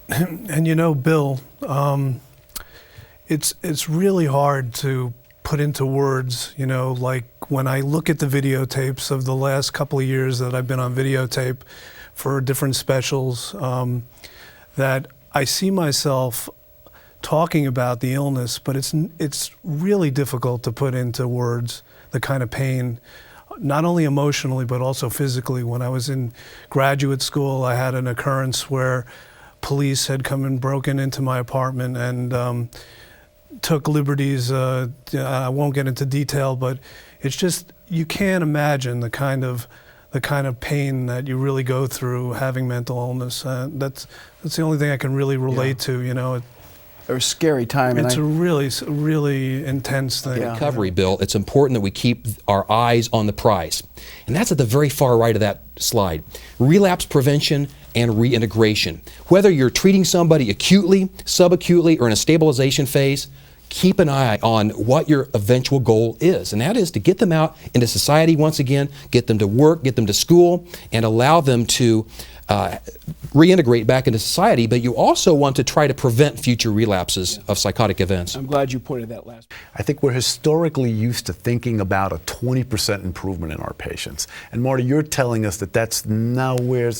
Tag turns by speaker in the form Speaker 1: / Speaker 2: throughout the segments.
Speaker 1: And you know, Bill, it's really hard to put into words, you know, like when I look at the videotapes of the last couple of years that I've been on videotape for different specials, that I see myself talking about the illness, but it's really difficult to put into words the kind of pain, not only emotionally, but also physically. When I was in graduate school, I had an occurrence where police had come and broken into my apartment and took liberties. I won't get into detail, but it's just, you can't imagine the kind of pain that you really go through having mental illness. That's the only thing I can really relate to, you know.
Speaker 2: It was a scary time.
Speaker 1: It's a really intense thing.
Speaker 3: Recovery, Bill, it's important that we keep our eyes on the prize. And that's at the very far right of that slide. Relapse prevention and reintegration. Whether you're treating somebody acutely, subacutely, or in a stabilization phase, keep an eye on what your eventual goal is. And that is to get them out into society once again, get them to work, get them to school, and allow them to reintegrate back into society, but you also want to try to prevent future relapses of psychotic events.
Speaker 2: I'm glad you pointed that last.
Speaker 4: I think we're historically used to thinking about a 20% improvement in our patients. And Marty, you're telling us that that's nowhere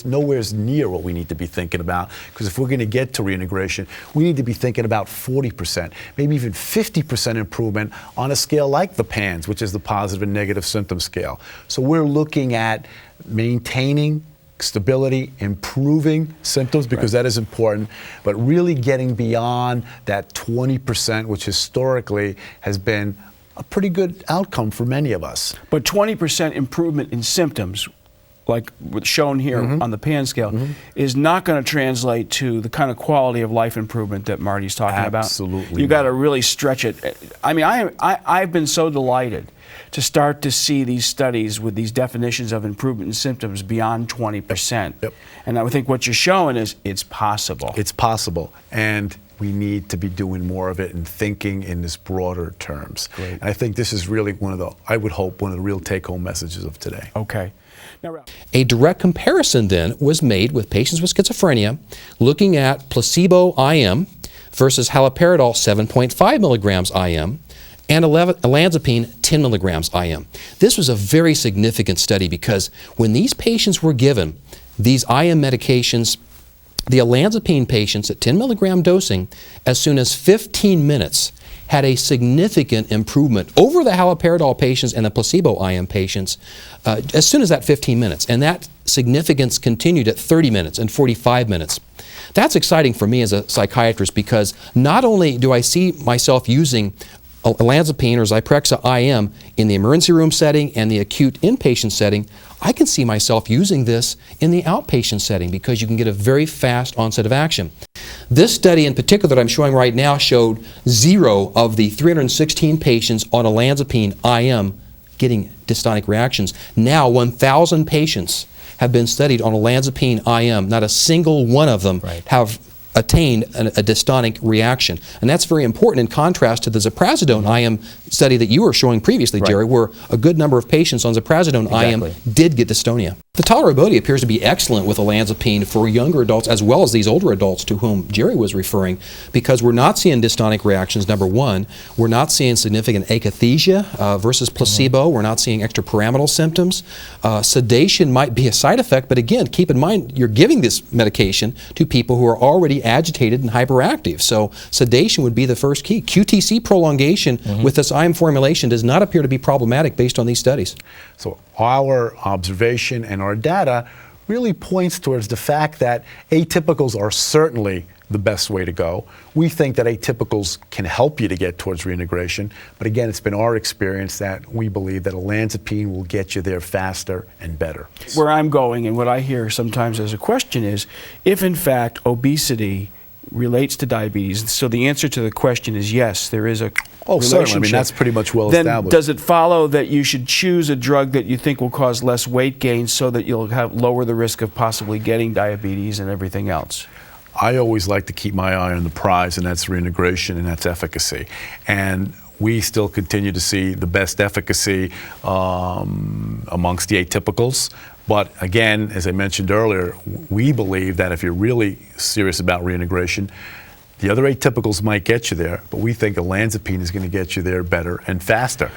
Speaker 4: near what we need to be thinking about, because if we're going to get to reintegration, we need to be thinking about 40%, maybe even 50% improvement on a scale like the PANSS, which is the positive and negative symptom scale. So we're looking at maintaining stability, improving symptoms, because that is important, but really getting beyond that 20%, which historically has been a pretty good outcome for many of us.
Speaker 2: But 20% improvement in symptoms, like shown here on the PANSS scale, is not going to translate to the kind of quality of life improvement that Marty's talking about.
Speaker 4: Absolutely.
Speaker 2: You got to really stretch it. I mean, I've been so delighted to start to see these studies with these definitions of improvement in symptoms beyond 20%.
Speaker 4: Yep.
Speaker 2: And I think what you're showing is it's possible.
Speaker 4: It's possible. And we need to be doing more of it and thinking in this broader terms.
Speaker 2: Great.
Speaker 4: And I think this is really I would hope, one of the real take-home messages of today.
Speaker 2: Okay. Now,
Speaker 3: a direct comparison then was made with patients with schizophrenia, looking at placebo IM versus haloperidol 7.5 milligrams IM, and olanzapine 10 milligrams IM. This was a very significant study because when these patients were given these IM medications, the olanzapine patients at 10 milligram dosing, as soon as 15 minutes, had a significant improvement over the haloperidol patients and the placebo IM patients as soon as that 15 minutes. And that significance continued at 30 minutes and 45 minutes. That's exciting for me as a psychiatrist, because not only do I see myself using olanzapine or Zyprexa IM in the emergency room setting and the acute inpatient setting, I can see myself using this in the outpatient setting because you can get a very fast onset of action. This study in particular that I'm showing right now showed 0 of the 316 patients on olanzapine IM getting dystonic reactions. Now 1,000 patients have been studied on olanzapine IM. Not a single one of them have attained a dystonic reaction. And that's very important in contrast to the ziprasidone IM study that you were showing previously, Jerry, where a good number of patients on ziprasidone IM did get dystonia. The tolerability appears to be excellent with olanzapine for younger adults as well as these older adults to whom Jerry was referring, because we're not seeing dystonic reactions, number one. We're not seeing significant akathisia versus placebo. We're not seeing extrapyramidal symptoms. Sedation might be a side effect, but again, keep in mind you're giving this medication to people who are already agitated and hyperactive. So sedation would be the first key. QTC prolongation with this IM formulation does not appear to be problematic based on these studies.
Speaker 4: So our observation and our data really points towards the fact that atypicals are certainly the best way to go. We think that atypicals can help you to get towards reintegration, but again, it's been our experience that we believe that olanzapine will get you there faster and better.
Speaker 2: Where I'm going and what I hear sometimes as a question is, if in fact obesity relates to diabetes, so the answer to the question is yes, there is a relationship.
Speaker 4: Certainly. I mean, that's pretty much well
Speaker 2: then
Speaker 4: established.
Speaker 2: Does it follow that you should choose a drug that you think will cause less weight gain so that you'll lower the risk of possibly getting diabetes and everything else?
Speaker 4: I always like to keep my eye on the prize, and that's reintegration and that's efficacy. And we still continue to see the best efficacy amongst the atypicals, But again, as I mentioned earlier, we believe that if you're really serious about reintegration, the other atypicals might get you there, but we think olanzapine is going to get you there better and faster.